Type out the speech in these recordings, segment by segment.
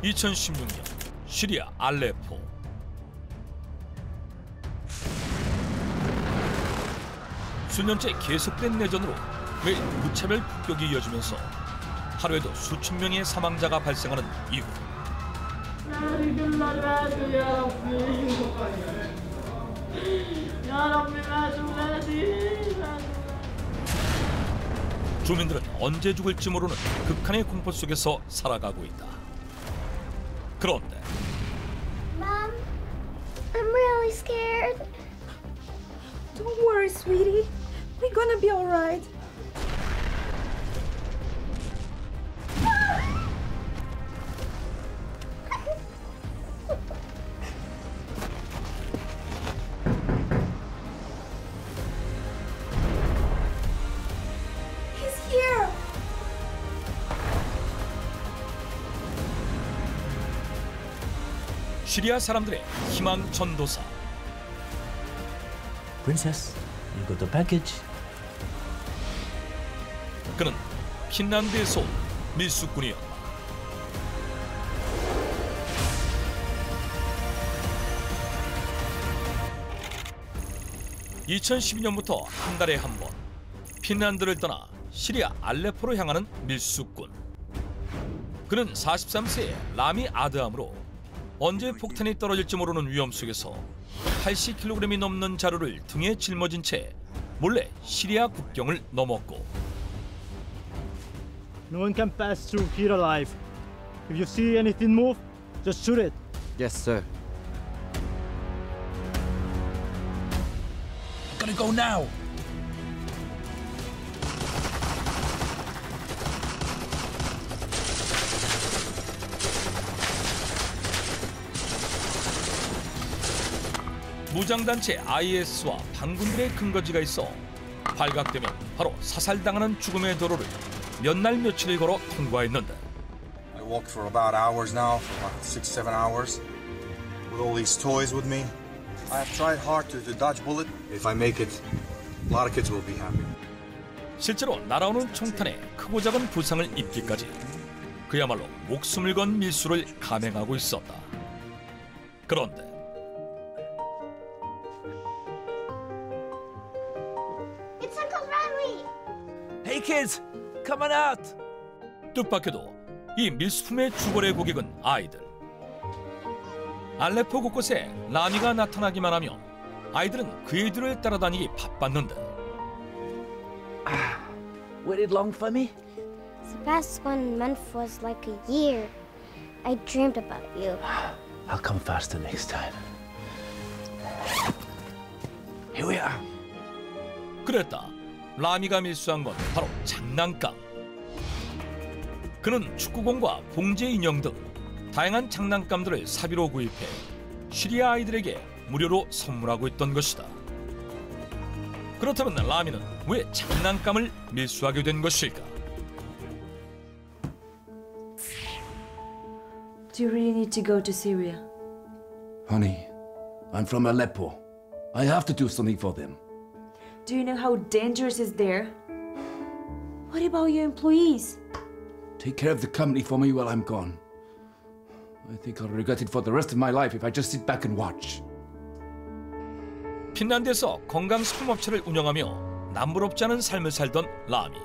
2016년 시리아 알레포. 수년째 계속된 내전으로 매일 무차별 폭격이 이어지면서 하루에도 수천 명의 사망자가 발생하는 이후 주민들은 언제 죽을지 모르는 극한의 공포 속에서 살아가고 있다. 그런데 Mom, I'm really scared. Don't worry, sweetie. We're gonna be all right. He's here. 시리아 사람들의 희망 전도사. Princess, you got the package. 그는 핀란드에서 온 밀수꾼이었다. (2012년부터) 한 달에 한 번 핀란드를 떠나 시리아 알레포로 향하는 밀수꾼. 그는 43세의 라미 아드함으로 언제 폭탄이 떨어질지 모르는 위험 속에서 80kg이 넘는 자루를 등에 짊어진 채 몰래 시리아 국경을 넘었고, No one can pass through here alive. If you see anything move, just shoot it. Yes, sir. Gotta go now. 무장단체 IS와 반군들의 근거지가 있어 발각되면 바로 사살당하는 죽음의 도로를 몇 날 며칠을 걸어 통과했는데, I walked for about hours now, for about 6-7 hours, with all these toys with me. I have tried hard to dodge bullet. If I make it, a lot of kids will be happy. 실제로 날아오는 총탄에 크고 작은 부상을 입기까지 그야말로 목숨을 건 밀수를 감행하고 있었다. 그런데 It's Uncle Riley. Hey kids, come on out. 뜻밖에도 이 밀수품의 주거래 고객은 아이들. 알레포 곳곳에 라미가 나타나기만 하며 아이들은 그의 뒤를 따라다니기 바빴는데, Waited long for me? The past 1 month was like a year. I dreamed about you. I'll come faster next time. Here we are. 그랬다. 라미가 밀수한 건 바로 장난감. 그는 축구공과 봉제 인형 등 다양한 장난감들을 사비로 구입해 시리아 아이들에게 무료로 선물하고 있던 것이다. 그렇다면 라미는 왜 장난감을 밀수하게 된 것일까? Do you really need to go to Syria? Honey, I'm from Aleppo. I have to do something for them. Do you know how dangerous is there? What about your employees? Take care of the company for me while I'm gone. I think I'll regret it for the rest of my life if I just sit back and watch. 핀란드에서 건강식품업체를 운영하며 남부럽지 않은 삶을 살던 라미.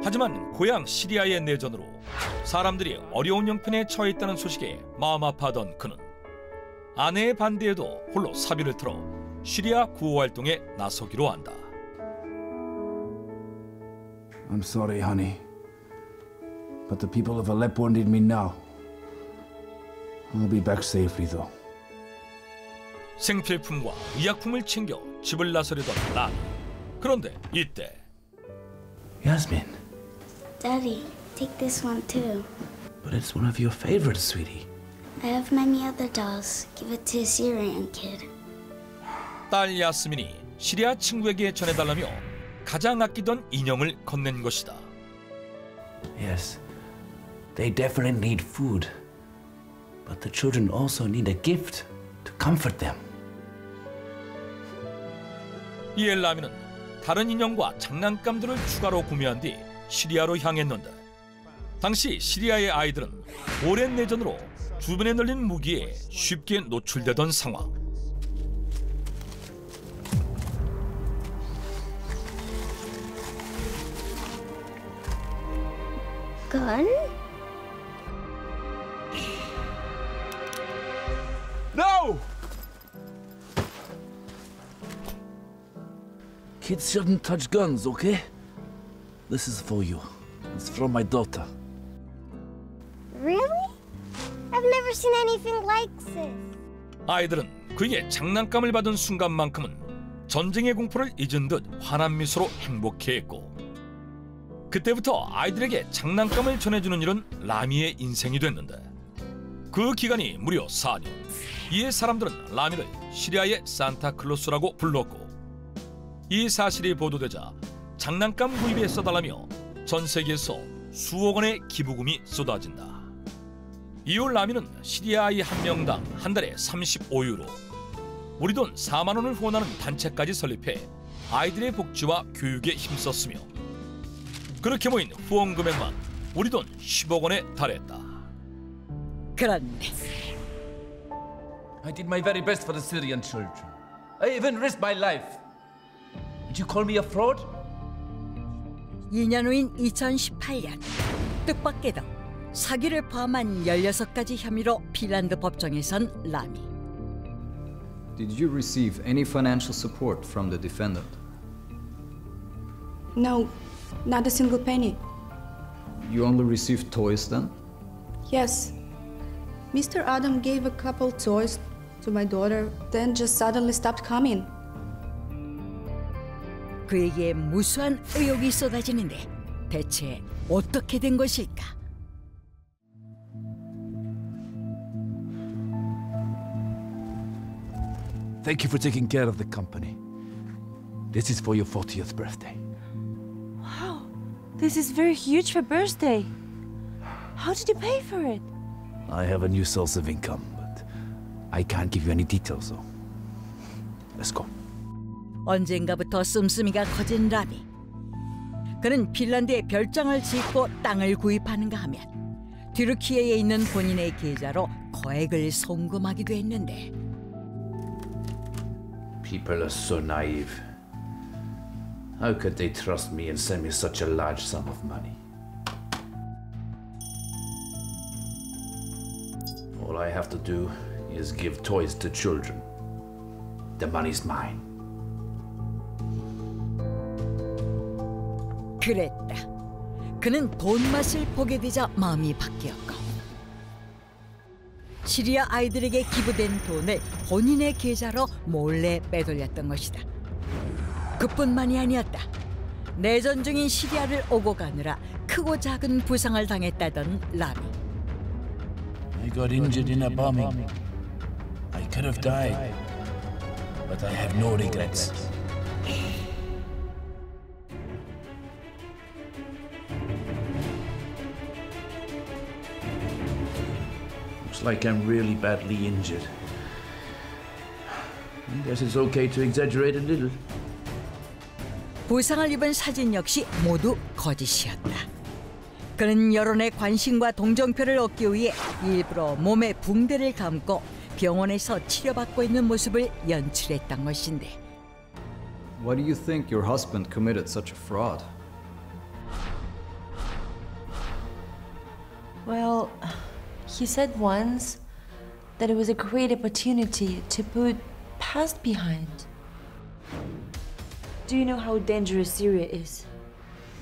하지만 고향 시리아의 내전으로 사람들이 어려운 형편에 처해 있다는 소식에 마음 아파하던 그는 아내의 반대에도 홀로 사비를 틀어 시리아 구호 활동에 나서기로 한다. I'm sorry, honey. But the people of Aleppo need me now. I'll be back safely, though. 생필품과 의약품을 챙겨 집을 나서려던 라미. 그런데 이때 Yasmin, Daddy, take this one too. but it's one of your favorites, sweetie. I have many other dolls. Give it to a Syrian kid. 딸 야스민이 시리아 친구에게 전해달라며 가장 아끼던 인형을 건넨 것이다. Yes, they definitely need food. But the children also need a gift to comfort them. 이에 라미는 다른 인형과 장난감들을 추가로 구매한 뒤 시리아로 향했는데, 당시 시리아의 아이들은 오랜 내전으로 주변에 널린 무기에 쉽게 노출되던 상황. Gun? No! Kids shouldn't touch guns, okay? This is for you. It's from my daughter. Really? I've never seen anything like this. 아이들은 그에게 장난감을 받은 순간만큼은 전쟁의 공포를 잊은 듯 환한 미소로 행복해했고, 그때부터 아이들에게 장난감을 전해주는 일은 라미의 인생이 됐는데, 그 기간이 무려 4년. 이에 사람들은 라미를 시리아의 산타클로스라고 불렀고, 이 사실이 보도되자 장난감 구입에 써달라며 전 세계에서 수억 원의 기부금이 쏟아진다. 이후 라미는 시리아 아이 한 명당 한 달에 35유로, 우리 돈 4만 원을 후원하는 단체까지 설립해 아이들의 복지와 교육에 힘썼으며, 그렇게 모인 후원 금액만 우리 돈 10억 원에 달했다. 그런데 I did my very best for the Syrian children. I even risked my life. Did you call me a fraud? 2년 후인 2018년 뜻밖에도 사기를 포함한 16가지 혐의로 핀란드 법정에 선 라미. Did you receive any financial support from the defendant? No, not a single penny. You only received toys then? Yes. Mr. Adam gave a couple toys to my daughter, then just suddenly stopped coming. 그에게 무수한 의혹이 쏟아지는데 대체 어떻게 된 것일까? Thank you for taking care of the company. This is for your 40th birthday. Wow, this is very huge for birthday. How did you pay for it? I have a new source of income, but I can't give you any details, so let's go. 언젠가부터 씀씀이가 커진 라미. 그는 핀란드에 별장을 짓고 땅을 구입하는가 하면 튀르키예에 있는 본인의 계좌로 거액을 송금하기도 했는데, People are so naive. How could they trust me and send me such a large sum of money? All I have to do is give toys to children. The money's mine. 그랬다. 그는 돈 맛을 보게 되자 마음이 바뀌었고, 시리아 아이들에게 기부된 돈을 본인의 계좌로 몰래 빼돌렸던 것이다. 그뿐만이 아니었다. 내전 중인 시리아를 오고 가느라 크고 작은 부상을 당했다던 라미. I got injured in a bombing. I could have died, but I have no regrets. Looks like I'm really badly injured. I guess it's okay to exaggerate a little. 부상을 입은 사진 역시 모두 거짓이었다. 그는 여론의 관심과 동정표를 얻기 위해 일부러 몸에 붕대를 감고 병원에서 치료받고 있는 모습을 연출했던 것인데, Why do you think your husband committed such a fraud? Well, he said once that it was a great opportunity to put past behind. Do you know how dangerous Syria is?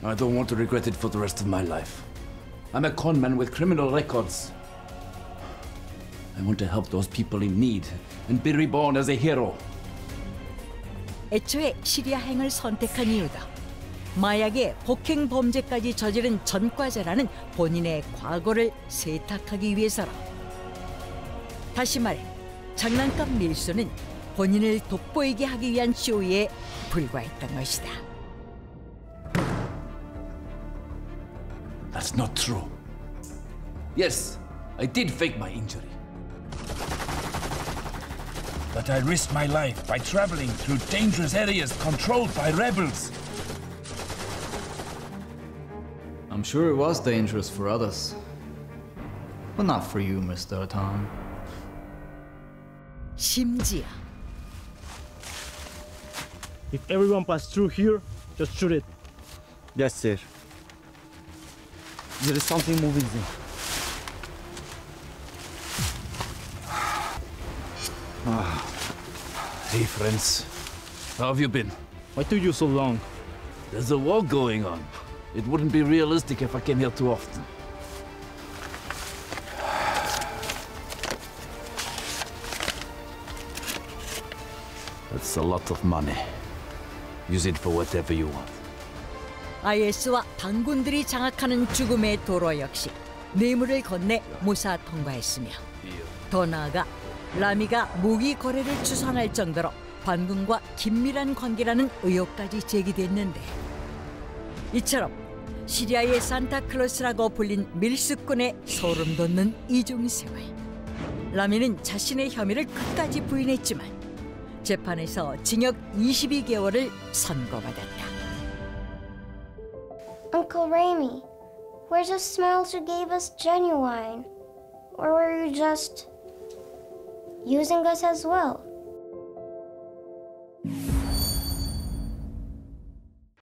I don't want to regret it for the rest of my life. I'm a conman with criminal records. I want to help those people in need and be reborn as a hero. 애초에 시리아행을 선택한 이유도 마약에 폭행 범죄까지 저지른 전과자라는 본인의 과거를 세탁하기 위해서라. 다시 말해 장난감 밀수는 본인을 돋보이게 하기 위한 쇼에 불과했던 것이다. That's not true. Yes, I did fake my injury. But I risked my life by traveling through dangerous areas controlled by rebels. I'm I'm sure it was dangerous for others. But not for you, Mr. Tom. 심지어 If everyone passed through here, just shoot it. Yes, sir. There is something moving there. Hey, friends. How have you been? Why took you so long? There's a war going on. It wouldn't be realistic if I came here too often. That's a lot of money. Use it for whatever you want. IS와 반군들이 장악하는 죽음의 도로 역시 뇌물을 건네 무사 통과했으며 더 나아가 라미가 무기 거래를 추산할 정도로 반군과 긴밀한 관계라는 의혹까지 제기됐는데 이처럼 시리아의 산타클로스라고 불린 밀수꾼의 소름 돋는 이중생활. 라미는 자신의 혐의를 끝까지 부인했지만 재판에서 징역 22개월을 선고받았다. Uncle Raimi, where's the smells you gave us genuine? Or were you just using us as well?